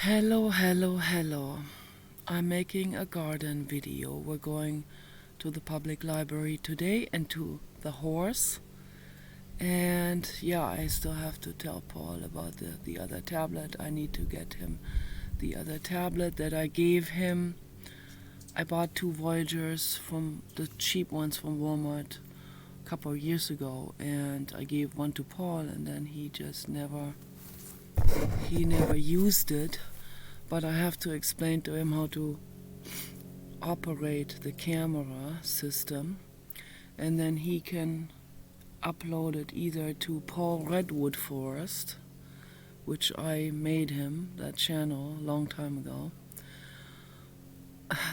Hello. I'm making a garden video. We're going to the public library today and to the horse. And yeah, I still have to tell Paul about the other tablet. I need to get him the other tablet that I gave him. I bought two Voyagers, from the cheap ones from Walmart, a couple of years ago, and I gave one to Paul, and then he never used it. But I have to explain to him how to operate the camera system, and then he can upload it either to Paul Redwood Forest, which I made him, that channel, a long time ago.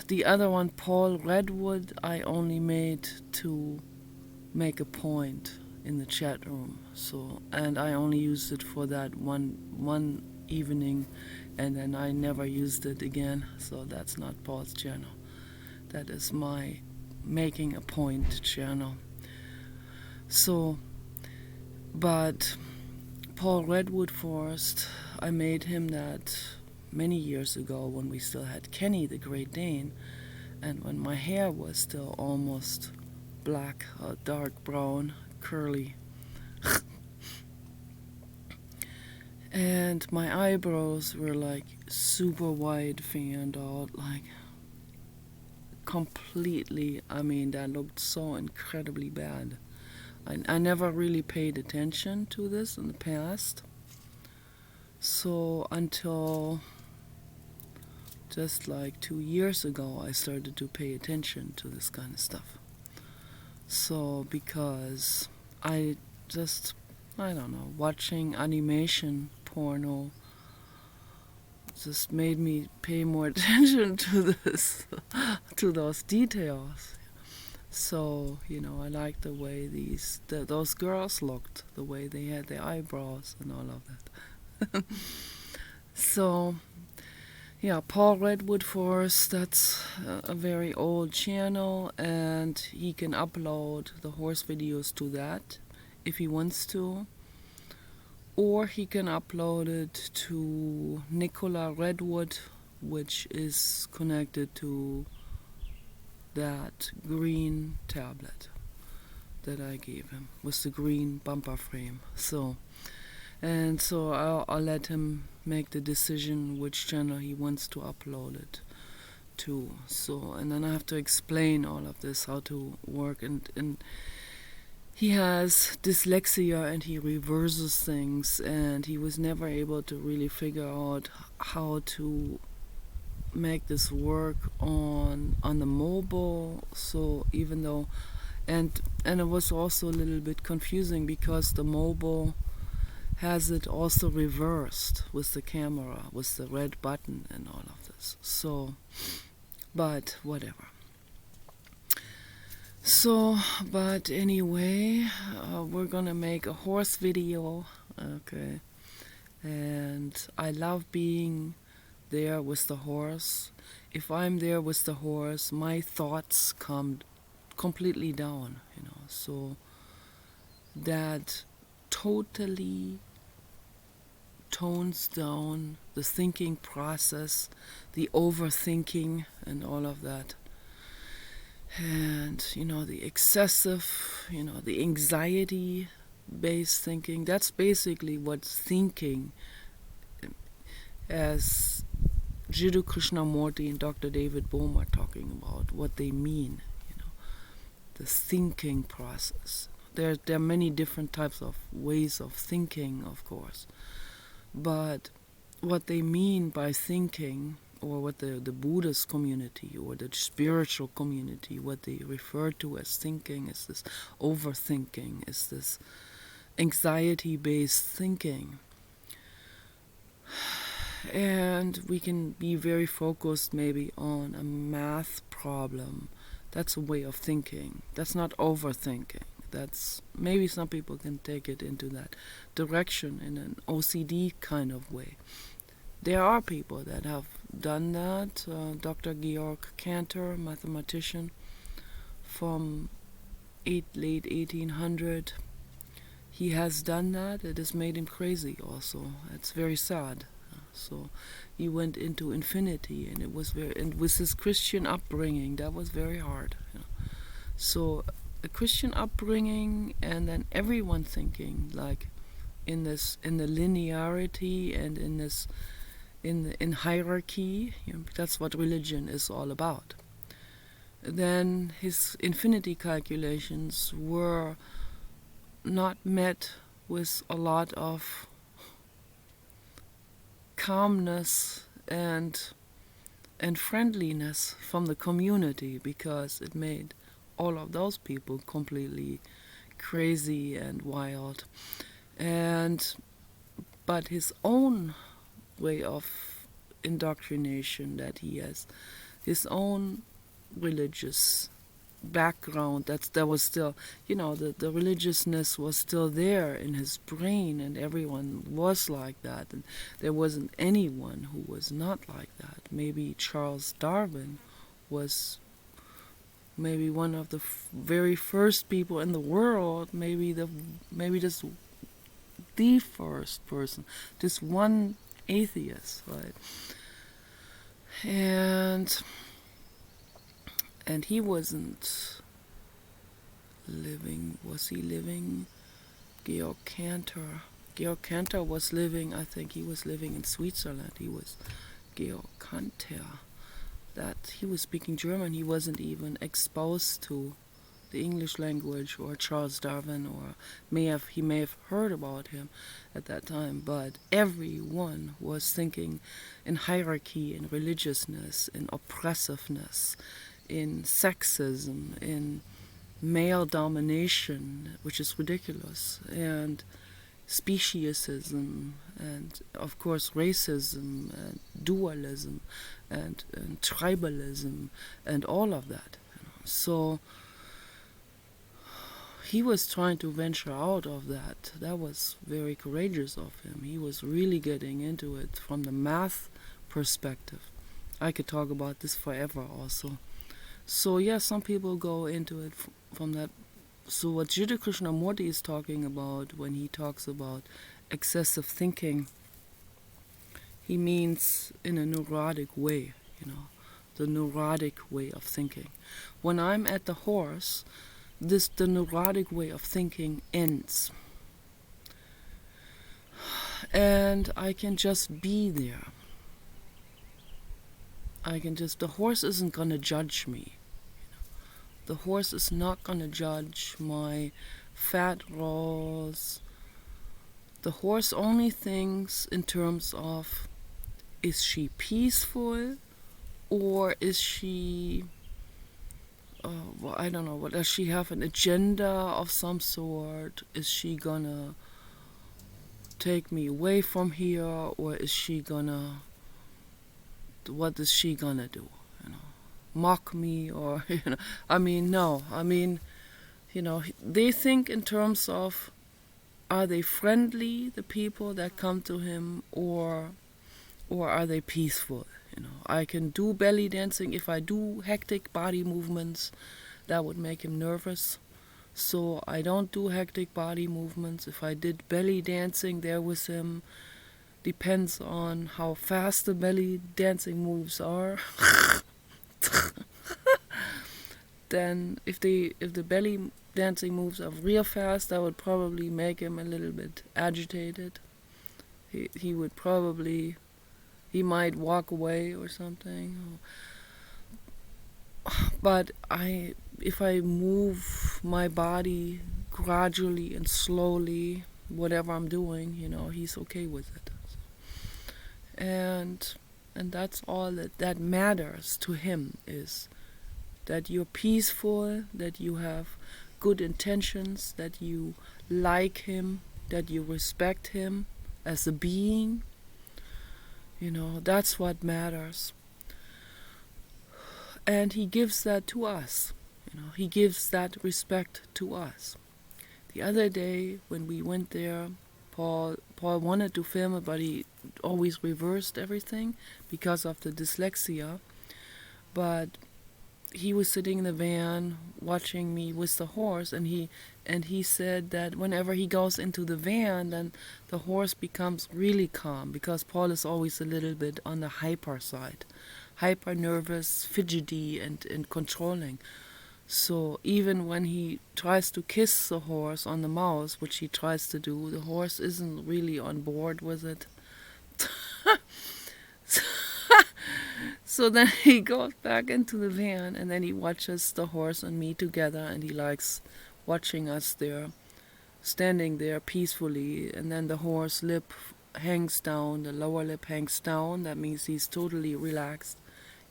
The other one, Paul Redwood, I only made to make a point in the chat room. And I only used it for that one evening, and then I never used it again. So that's not Paul's channel. That is my making a point channel. But Paul Redwood Forest, I made him that many years ago when we still had Kenny the Great Dane, and when my hair was still almost black, dark brown, curly. And my eyebrows were like super wide, fanned out, like completely. That looked so incredibly bad. I never really paid attention to this in the past. So until just like 2 years ago, I started to pay attention to this kind of stuff. So because I don't know, watching animation porno just made me pay more attention to this, to those details. So, I liked the way those girls looked, the way they had their eyebrows and all of that. So, yeah, Paul Redwood Forest, that's a very old channel, and he can upload the horse videos to that if he wants to. Or he can upload it to Nicola Redwood, which is connected to that green tablet that I gave him with the green bumper frame. So I'll let him make the decision which channel he wants to upload it to. And then I have to explain all of this, how to work, and he has dyslexia and he reverses things, and he was never able to really figure out how to make this work on the mobile. So even though and it was also a little bit confusing because the mobile has it also reversed with the camera, with the red button and all of this. But whatever. But anyway, we're gonna make a horse video, okay? And I love being there with the horse. If I'm there with the horse, my thoughts come completely down, So that totally tones down the thinking process, the overthinking and all of that. And, the excessive, the anxiety-based thinking, that's basically what thinking, as Jiddu Krishnamurti and Dr. David Bohm are talking about, what they mean, the thinking process. There are many different types of ways of thinking, of course. But what they mean by thinking, or what the Buddhist community or the spiritual community, what they refer to as thinking, is this overthinking, is this anxiety-based thinking. And we can be very focused maybe on a math problem. That's a way of thinking. That's not overthinking. That's maybe some people can take it into that direction in an OCD kind of way. There are people that have done that. Dr. Georg Cantor, mathematician from late 1800, he has done that. It has made him crazy also. It's very sad. So he went into infinity, and it was very, and with his Christian upbringing, that was very hard. So a Christian upbringing, and then everyone thinking like in the linearity and in hierarchy. That's what religion is all about. Then his infinity calculations were not met with a lot of calmness and friendliness from the community, because it made all of those people completely crazy and wild. But his own way of indoctrination that he has, his own religious background, that was still, the religiousness was still there in his brain, and everyone was like that, and there wasn't anyone who was not like that. Maybe Charles Darwin was maybe one of the very first people in the world, maybe just the first person, just one atheist, right? And he wasn't living. Was he living? Georg Cantor was living, I think he was living in Switzerland. He was Georg Cantor. That he was speaking German. He wasn't even exposed to the English language or Charles Darwin, or he may have heard about him at that time, but everyone was thinking in hierarchy, in religiousness, in oppressiveness, in sexism, in male domination, which is ridiculous, and speciesism, and of course racism, and dualism, and tribalism, and all of that. So he was trying to venture out of that. That was very courageous of him. He was really getting into it from the math perspective. I could talk about this forever also. So yeah, some people go into it from that. So what Jiddu Krishnamurti is talking about when he talks about excessive thinking, he means in a neurotic way, the neurotic way of thinking. When I'm at the horse, the neurotic way of thinking ends. And I can just be there. The horse isn't gonna judge me. The horse is not gonna judge my fat rolls. The horse only thinks in terms of, is she peaceful, or is she, I don't know, does she have an agenda of some sort? Is she gonna take me away from here, or is she gonna, what is she gonna do? Mock me, or, no. They think in terms of, are they friendly, the people that come to him, or are they peaceful? I can do belly dancing. If I do hectic body movements, that would make him nervous. So I don't do hectic body movements. If I did belly dancing there with him, depends on how fast the belly dancing moves are. Then if the belly dancing moves are real fast, that would probably make him a little bit agitated. He would probably, he might walk away or something. But if I move my body gradually and slowly, whatever I'm doing, he's okay with it. And that's all that matters to him, is that you're peaceful, that you have good intentions, that you like him, that you respect him as a being. That's what matters. And he gives that to us. He gives that respect to us. The other day when we went there, Paul wanted to film it, but he always reversed everything because of the dyslexia. But he was sitting in the van watching me with the horse, and he said that whenever he goes into the van, then the horse becomes really calm, because Paul is always a little bit on the hyper side, hyper nervous, fidgety, and controlling. So even when he tries to kiss the horse on the mouth, which he tries to do, the horse isn't really on board with it. So then he goes back into the van, and then he watches the horse and me together, and he likes watching us there, standing there peacefully. And then the horse lip hangs down, the lower lip hangs down. That means he's totally relaxed.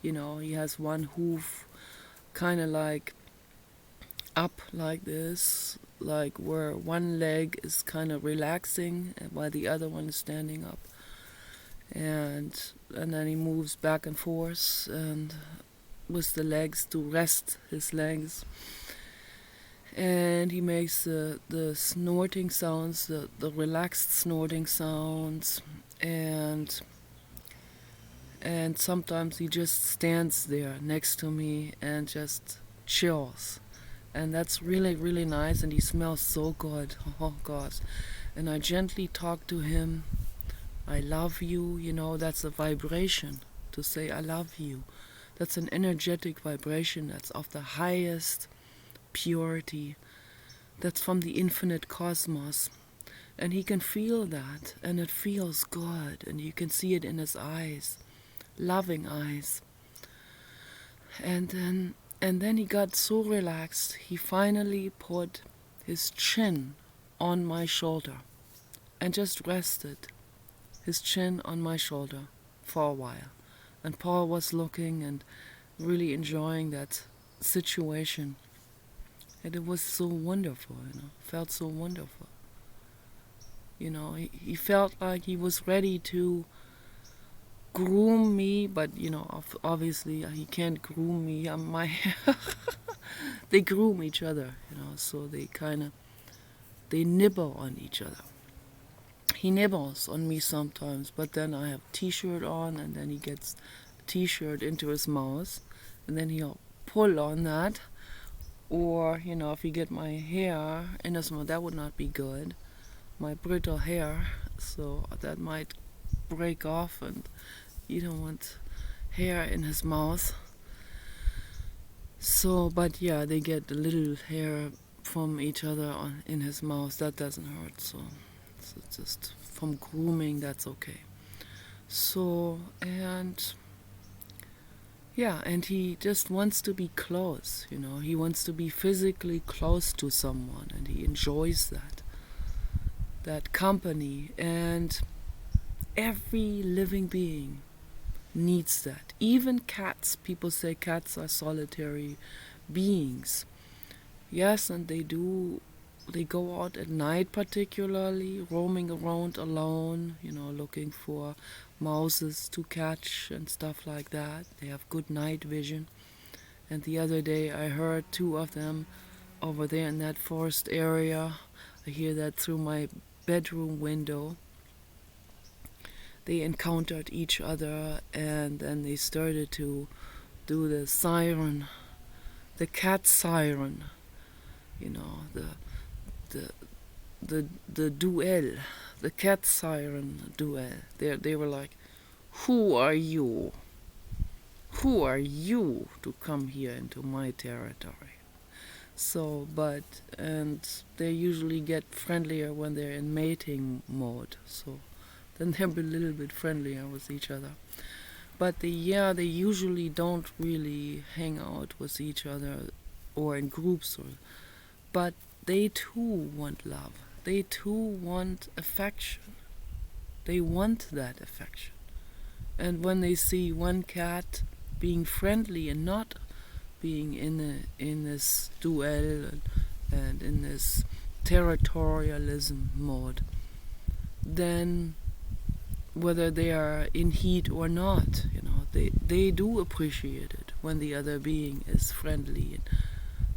You know, he has one hoof kind of like up like this, like where one leg is kind of relaxing while the other one is standing up. And then he moves back and forth and with the legs to rest his legs. And he makes the snorting sounds, the relaxed snorting sounds, and sometimes he just stands there next to me and just chills. And that's really, really nice, and he smells so good. Oh gosh. And I gently talk to him. I love you, you know, that's a vibration to say I love you. That's an energetic vibration that's of the highest purity. That's from the infinite cosmos. And he can feel that, and it feels good, and you can see it in his eyes, loving eyes. And then he got so relaxed, he finally put his chin on my shoulder and just rested his chin on my shoulder for a while. And Paul was looking and really enjoying that situation. And it was so wonderful, you know, felt so wonderful. You know, he felt like he was ready to groom me, but, you know, obviously he can't groom me. They groom each other, you know, so they nibble on each other. He nibbles on me sometimes, but then I have a t-shirt on, and then he gets a t-shirt into his mouth, and then he'll pull on that. Or, you know, if he get my hair in his mouth, that would not be good. My brittle hair, so that might break off, and you don't want hair in his mouth. So, but yeah, they get a little hair from each other in his mouth. That doesn't hurt, so it's just from grooming, that's okay. So, and yeah, and he just wants to be close, you know. He wants to be physically close to someone, and he enjoys that company. And every living being needs that. Even cats. People say cats are solitary beings. Yes, and they do. They go out at night, particularly roaming around alone, you know, looking for mouses to catch and stuff like that. They have good night vision. And the other day I heard two of them over there in that forest area. I hear that through my bedroom window. They encountered each other, and then they started to do the siren, the cat siren, you know, the duel, the cat siren duel. They were like, who are you? Who are you to come here into my territory? So, and they usually get friendlier when they're in mating mode. So then they're a little bit friendlier with each other. But they usually don't really hang out with each other or in groups, but they too want love. They too want affection. They want that affection. And when they see one cat being friendly and not being in this duel and in this territorialism mode, then whether they are in heat or not, you know, they do appreciate it when the other being is friendly.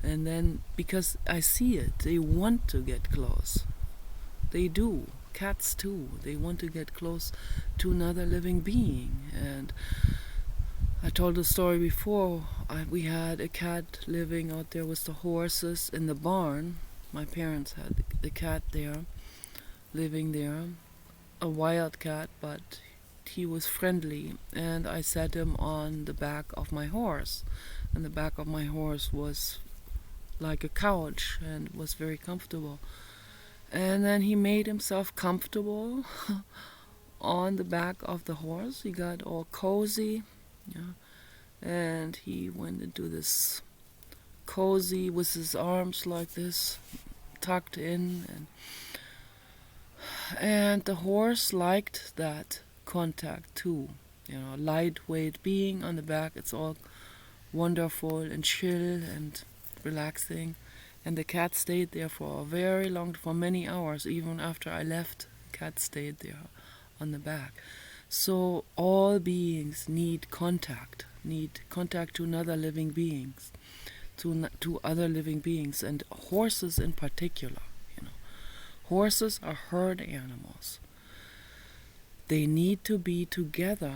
And then, because I see it, they want to get close. They do. Cats too. They want to get close to another living being. And I told the story before. We had a cat living out there with the horses in the barn. My parents had the cat there, living there. A wild cat, but he was friendly. And I set him on the back of my horse. And the back of my horse was like a couch and was very comfortable. And then he made himself comfortable on the back of the horse. He got all cozy, yeah, and he went into this cozy with his arms like this, tucked in, and the horse liked that contact too. You know, lightweight being on the back. It's all wonderful and chill and relaxing. And the cat stayed there for many hours. Even after I left, the cat stayed there on the back. So all beings need contact to another living beings, to other living beings, and horses in particular. You know, horses are herd animals. They need to be together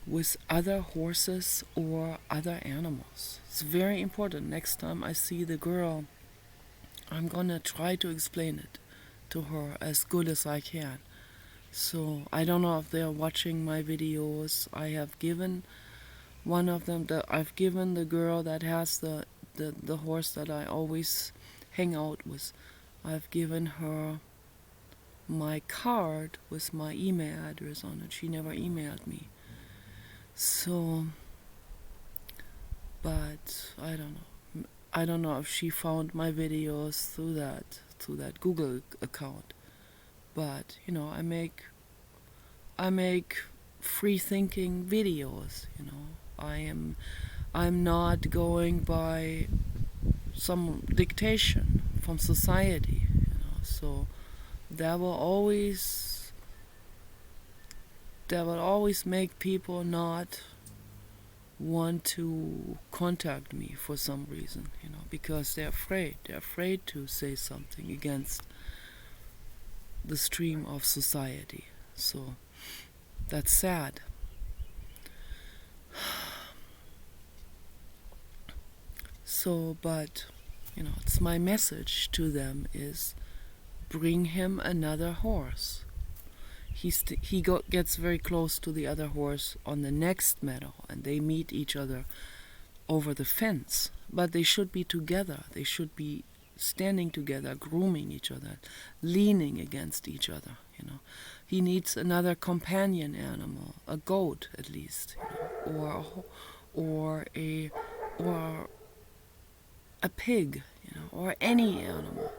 with other horses or other animals. It's very important. Next time I see the girl, I'm gonna try to explain it to her as good as I can. So I don't know if they're watching my videos. I have given one of them, I've given the girl that has the horse that I always hang out with, I've given her my card with my email address on it. She never emailed me. So, but I don't know. I don't know if she found my videos through that Google account. But you know, I make free thinking videos. You know, I'm not going by some dictation from society. You know, so that will always make people not want to contact me for some reason, you know, because they're afraid to say something against the stream of society. So that's sad. So, but you know, it's my message to them is bring him another horse. He gets very close to the other horse on the next meadow, and they meet each other over the fence. But they should be together. They should be standing together, grooming each other, leaning against each other. You know, he needs another companion animal, a goat at least, you know, or a pig, you know, or any animal.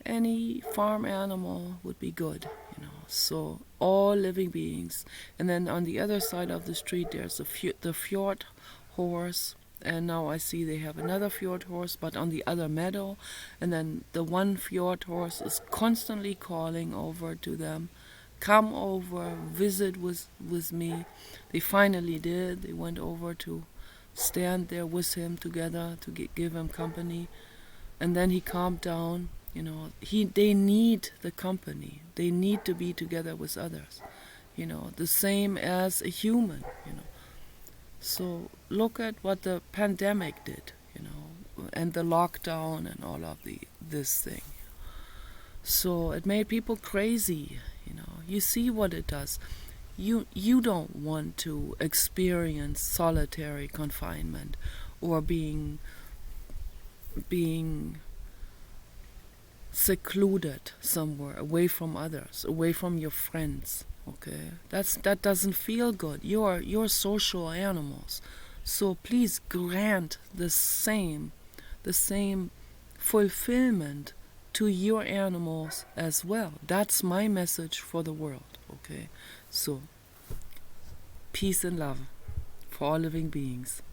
Any farm animal would be good, you know. So all living beings. And then on the other side of the street, there's the fjord horse. And now I see they have another fjord horse, but on the other meadow. And then the one fjord horse is constantly calling over to them, come over, visit with me. They finally did. They went over to stand there with him together to give him company. And then he calmed down. You know, they need the company. They need to be together with others. You know, the same as a human, you know. So look at what the pandemic did, you know, and the lockdown and all of this thing. So it made people crazy, you know. You see what it does. You don't want to experience solitary confinement or being secluded somewhere, away from others, away from your friends. Okay, that doesn't feel good. You're social animals, so please grant the same fulfillment to your animals as well. That's my message for the world. Okay, so peace and love for all living beings.